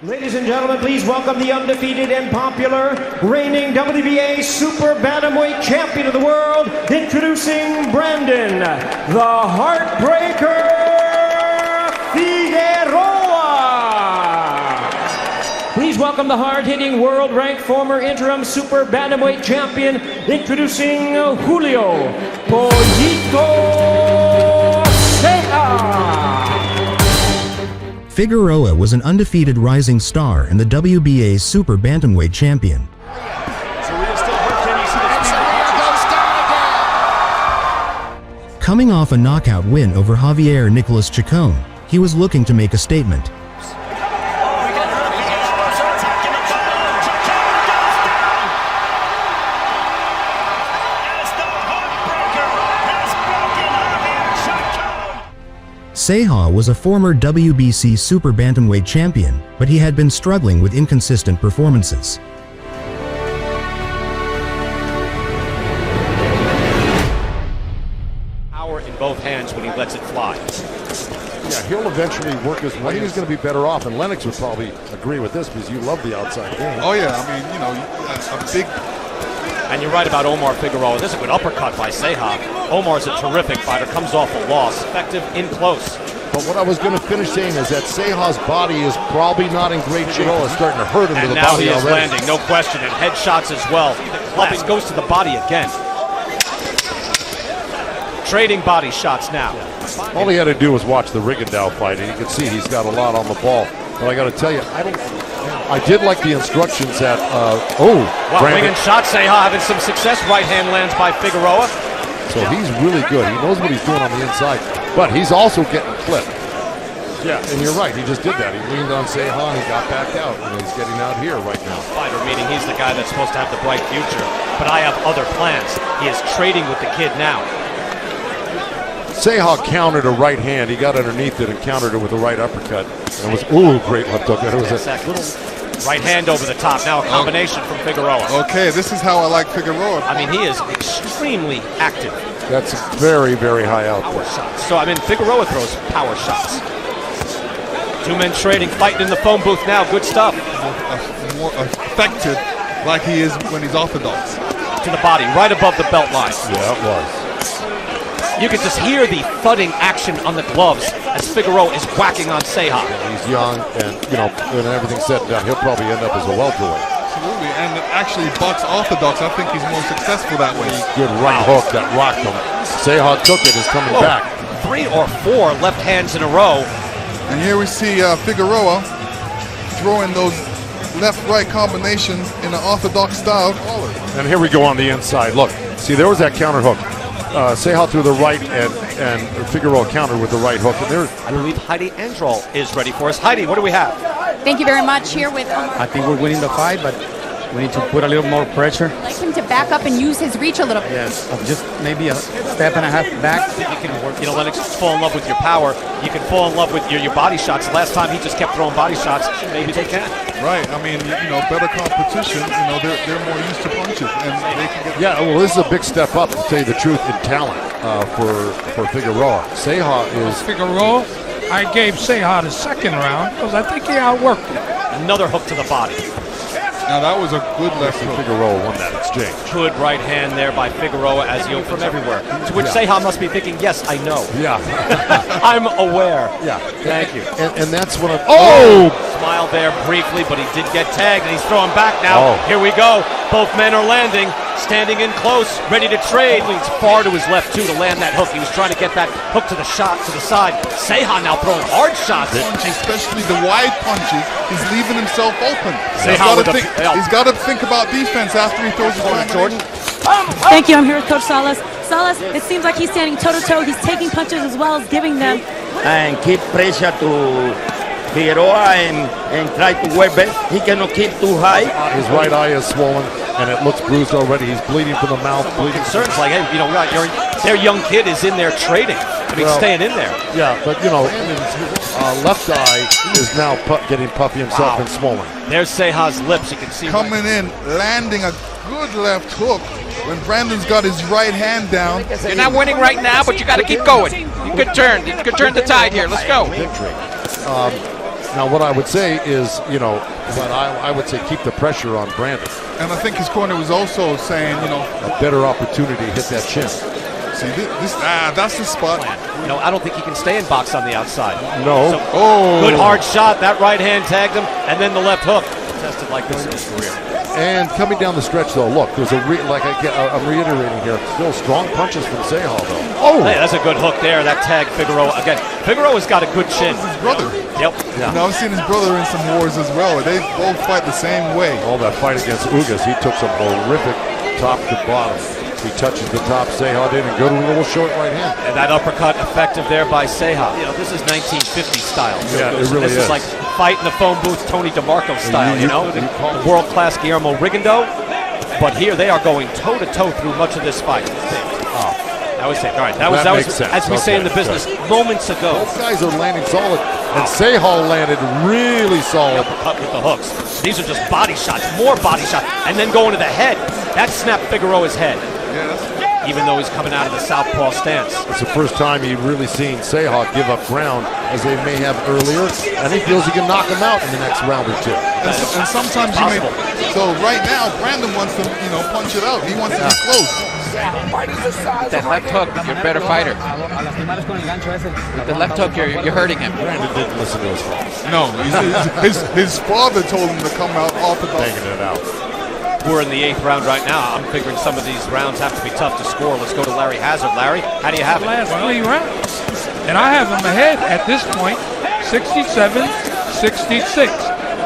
Ladies and gentlemen, please welcome the undefeated and popular reigning WBA super bantamweight champion of the world, introducing Brandon, the Heartbreaker Figueroa. Please welcome the hard-hitting, world-ranked former interim super bantamweight champion, introducing Julio, Pollito, Ceja. Figueroa was an undefeated rising star and the WBA super bantamweight champion. Coming off a knockout win over Javier Nicolas Chacon, he was looking to make a statement. Ceja was a former WBC super bantamweight champion, but he had been struggling with inconsistent performances. Power in both hands when he lets it fly. Yeah, he'll eventually work his way. He's going to be better off, and Lennox would probably agree with this because you love the outside game. Oh yeah, I mean, you know, a big. And you're right about Omar Figueroa. This is a good uppercut by Ceja. Omar's a terrific fighter, comes off a loss, effective in close. But what I was going to finish saying is that Ceja's body is probably not in great shape. It's starting to hurt him to the body already. And now he is landing, no question, and headshots as well. Clubbing goes to the body again. Trading body shots now. All he had to do was watch the Rigondeaux fight, and you can see he's got a lot on the ball. But I got to tell you, I did like the instructions that, wow, winging shot, Ceja having some success. Right hand lands by Figueroa. So he's really good. He knows what he's doing on the inside, but he's also getting clipped. Yeah, and you're right. He just did that. He leaned on Ceja and he got back out, and he's getting out here right now. Fighter, meaning he's the guy that's supposed to have the bright future, but I have other plans. He is trading with the kid now. Ceja countered a right hand. He got underneath it and countered it with a right uppercut. And it was, great left hook. It was that little right hand over the top. Now a combination from Figueroa. Okay, this is how I like Figueroa. I mean, he is extremely active. That's very, very high output. Power shots. So, I mean, Figueroa throws power shots. Two men trading, fighting in the phone booth now. Good stuff. More effective like he is when he's orthodox. To the body, right above the belt line. Yeah, it was. You can just hear the thudding action on the gloves as Figueroa is whacking on Ceja. Yeah, he's young, and when everything's said and done, he'll probably end up as a welterweight. Absolutely, and actually, box orthodox, I think he's more successful that way. Good right hook that rocked him. Ceja took it, is coming back. 3 or 4 left hands in a row. And here we see Figueroa throwing those left-right combinations in an orthodox style. And here we go on the inside. Look, see, there was that counter hook. Ceja through the right, and Figueroa countered with the right hook. And I believe Heidi Androl is ready for us. Heidi, what do we have? Thank you very much. Here with I think we're winning the fight, but we need to put a little more pressure. I'd like him to back up and use his reach a little bit. Yes, just maybe a step and a half back. You can work, Lennox, fall in love with your power. You can fall in love with your body shots. Last time he just kept throwing body shots. Maybe they can. Right. I mean, better competition. They're more used to punches, and they can get. Yeah. Well, this is a big step up, to tell you the truth, in talent for Figueroa. Ceja is Figueroa. I gave Ceja the second round because I think he outworked him. Another hook to the body. Now that was a good left hook. Figueroa won that exchange. Good right hand there by Figueroa as he opens from everywhere. To which Ceja must be thinking, yes, I know. Yeah. I'm aware. Yeah. Thank you. And that's what Smile there briefly, but he did get tagged, and he's throwing back now. Here we go. Both men are landing, standing in close, ready to trade. Leans far to his left, too, to land that hook. He was trying to get that hook to the side. Ceja now throwing hard shots. Especially the wide punches. He's leaving himself open. He's got to think about defense after he throws his Jordan. Thank you. I'm here with Coach Salas. Salas, it seems like he's standing toe-to-toe. He's taking punches as well as giving them. And keep pressure to Figueroa and try to work best. He cannot keep too high. His right eye is swollen, and it looks bruised already. He's bleeding from the mouth. Concerns like, hey, their young kid is in there trading. I mean, staying in there. Yeah, but left eye is now getting puffy himself and swollen. There's Ceja's lips. You can see coming in, landing a good left hook when Brandon's got his right hand down. You're not winning right now, but you got to keep going. You could turn the tide here. Let's go. Now, what I would say is, but I would say keep the pressure on Brandon. And I think his corner was also saying, a better opportunity to hit that chin. See, that's the spot. I don't think he can stay in box on the outside. No. So, good hard shot. That right hand tagged him, and then the left hook. Tested like this in his career. And coming down the stretch, though, look, there's I'm reiterating here, still strong punches from Ceja, though. Oh! Hey, that's a good hook there. That tag Figueroa. Again, Figueroa's got a good chin. His brother. Yep. Yeah. I've seen his brother in some wars as well. They both fight the same way. All that fight against Ugas, he took some horrific top to bottom. He touches the top, Ceja did, and good with a little short right hand. And that uppercut effective there by Ceja. This is 1950 style. Yeah, it really is. This is like fight in the phone booth, Tony DeMarco style, the world-class Guillermo Rigondeaux. But here they are going toe-to-toe through much of this fight. That was it. All right, that was as we say in the business, moments ago. Both guys are landing solid, and Ceja landed really solid. Cut with the hooks. These are just body shots, more body shots, and then going to the head. That snapped Figueroa's head. Even though he's coming out of the southpaw stance. It's the first time you've really seen Ceja give up ground as they may have earlier, and he feels he can knock him out in the next round or two. And sometimes you may. So right now, Brandon wants to, punch it out. He wants to be close. That left hook, you're a better fighter. With the left hook, you're hurting him. Brandon didn't listen to his father. No, his father told him to come out orthodox. Banging it out. We're in the 8th round right now. I'm figuring some of these rounds have to be tough to score. Let's go to Larry Hazard. Larry, how do you have it? Last 3 rounds. And I have him ahead at this point, 67-66.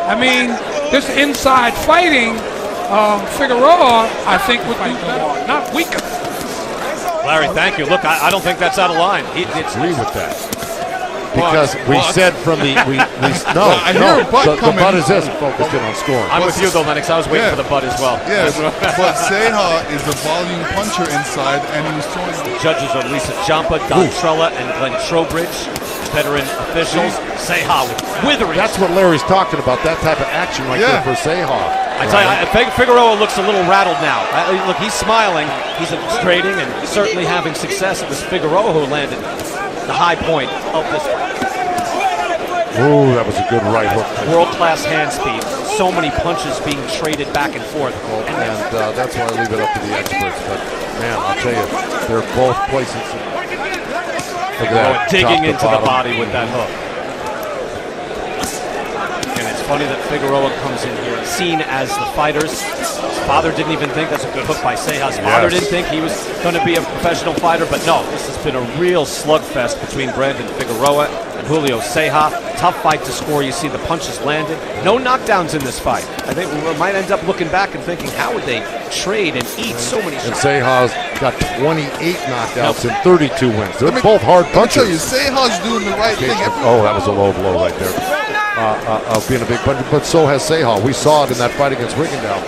I mean, this inside fighting, Figueroa, I think, would be better, not weaker. Larry, thank you. Look, I don't think that's out of line. I agree with that. Because we said from the the butt is this focused in on scoring. I'm with you though, Lennox. I was waiting for the butt as well. Yeah, but Ceja is a volume puncher inside, and he was throwing. The judges are Lisa Ciampa, Don Trella, and Glenn Trowbridge, veteran officials. Ceja with withering. That's what Larry's talking about. That type of action right there for Ceja. I tell you, Figueroa looks a little rattled now. Look, he's smiling. He's trading and certainly having success. It was Figueroa who landed the high point of this fight. Ooh, that was a good right hook. World-class hand speed. So many punches being traded back and forth. And that's why I leave it up to the experts. But, man, I'll tell you, they're both places. Look at that. Digging into the body with that hook. And it's funny that Figueroa comes in here seen as the fighters. His father didn't even think that's a good hook by Ceja. His father didn't think he was going to be a professional fighter, but no, this has been a real slugfest between Brandon Figueroa and Julio Ceja. Tough fight to score. You see the punches landed. No knockdowns in this fight. I think we might end up looking back and thinking, how would they trade and eat so many shots? And Ceja's got 28 knockouts and 32 wins. They're both hard punches. Let me tell you, Ceja's doing the right thing. Oh, that was a low blow right there. Of being a big puncher, but so has Ceja. We saw it in that fight against Rigondeaux.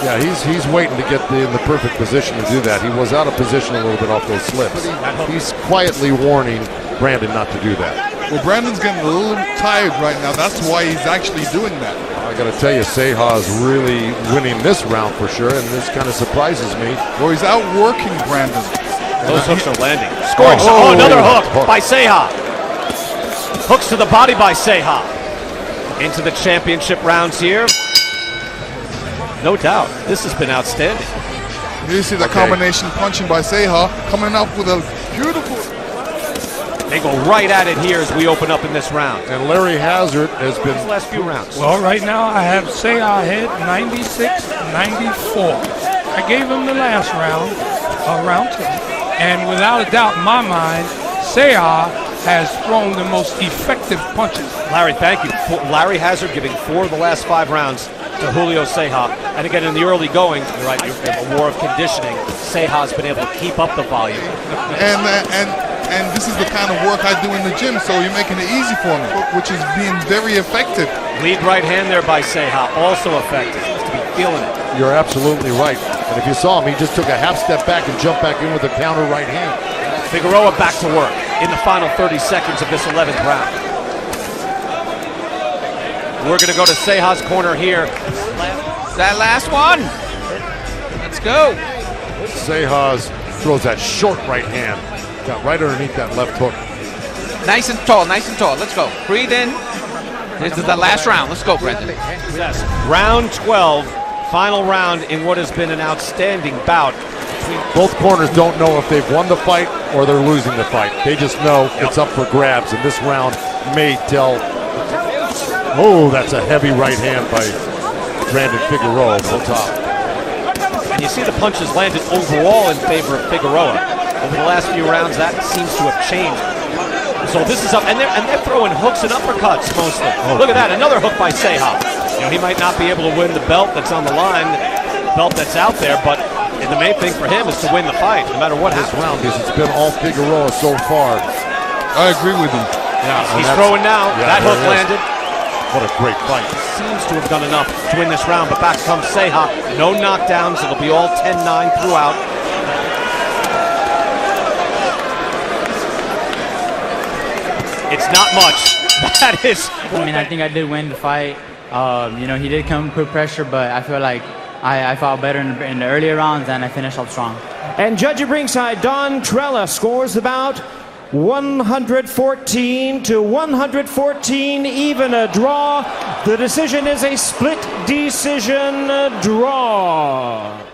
Yeah, he's waiting to get in the perfect position to do that. He was out of position a little bit off those slips. He's quietly warning Brandon not to do that. Well, Brandon's getting a little tired right now. That's why he's actually doing that. I got to tell you, Ceja is really winning this round for sure, and this kind of surprises me. Well, he's outworking Brandon. Those hooks are landing. Scoring. Oh, another hook by Ceja. Hooks to the body by Ceja. Into the championship rounds here. No doubt, this has been outstanding. You see the combination punching by Ceja, coming up with a beautiful. They go right at it here as we open up in this round. And Larry Hazard has been these last few rounds. Well, right now I have Ceja ahead 96-94. I gave him the last round, round 2, and without a doubt in my mind, Ceja has thrown the most effective punches. Larry, thank you. Larry Hazard giving 4 of the last 5 rounds to Julio Ceja. And again, in the early going, you're right, you have a war of conditioning. Ceja's been able to keep up the volume. And this is the kind of work I do in the gym, so you're making it easy for me, which is being very effective. Lead right hand there by Ceja, also effective. Just to be feeling it. You're absolutely right. And if you saw him, he just took a half step back and jumped back in with a counter right hand. Figueroa back to work in the final 30 seconds of this 11th round. We're going to go to Ceja's corner here. That last one. Let's go. Ceja throws that short right hand. Got right underneath that left hook. Nice and tall, nice and tall. Let's go. Breathe in. This is the last round. Let's go, Brendan. Yes. Round 12, final round in what has been an outstanding bout. Both corners don't know if they've won the fight or they're losing the fight. They just know it's up for grabs, and this round may tell. Oh, that's a heavy right hand by Brandon Figueroa from the top. And you see the punches landed overall in favor of Figueroa. Over the last few rounds, that seems to have changed. So this is up, and they're throwing hooks and uppercuts mostly. Look at that, another hook by Ceja. You know, he might not be able to win the belt that's on the line, the belt that's out there, but the main thing for him is to win the fight, no matter what this happens. round, because it's been all Figueroa so far. I agree with you. Yeah, he's throwing now. Yeah, that hook landed. What a great fight. Seems to have done enough to win this round, but back comes Ceja. No knockdowns. It'll be all 10-9 throughout. It's not much. That is. I mean, I think I did win the fight. You know, he did come put pressure, but I feel like I fought better in the earlier rounds and I finished up strong. And judge at ringside, Don Trella scores the bout 114 to 114, even a draw. The decision is a split decision draw.